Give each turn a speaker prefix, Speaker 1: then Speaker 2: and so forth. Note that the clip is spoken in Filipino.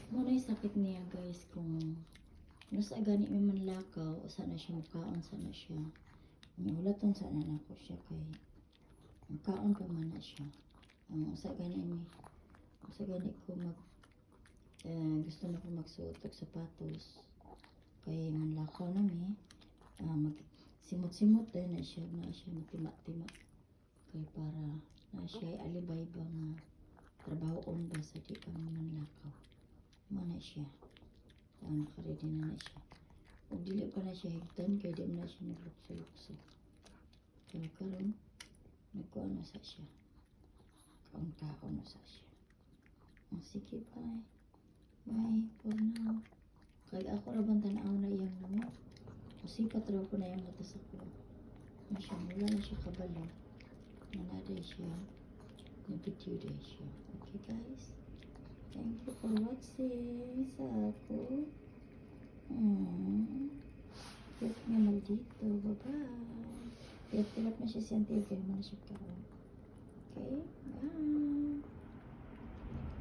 Speaker 1: Muna yung sakit niya guys kung nasa gani may manlakaw o sana siya makaon sana siya. Ulaton sana na ko siya kay makaon pa man na siya. Sa gani ko gusto na ko magsuot og sapatos kay manlakaw na mi. Mag simot-simot din na siya matima-tima kay para na siya alibay ba nga trabaho ba sa di pa manlakaw. Mana siya. Naka-ready na siya. Kung dili pa na siya higtan, kaya di na siya naglukso-lukso. Kaya karon nagkuhan na sa siya. Kaon-kaon na sa siya. Sige, bye. Bye for now. Kaya ako rabang tanaw na iyang namo. Musipat raw ko na yung matas ako. Wala na siya kabalo. Nanaday siya. Nag-video day siya. Okay guys? Thank you for watching sa ako. Cute nga mag dito. Bye-bye. Tilap na siya siyang tigay. Mana siya karoon.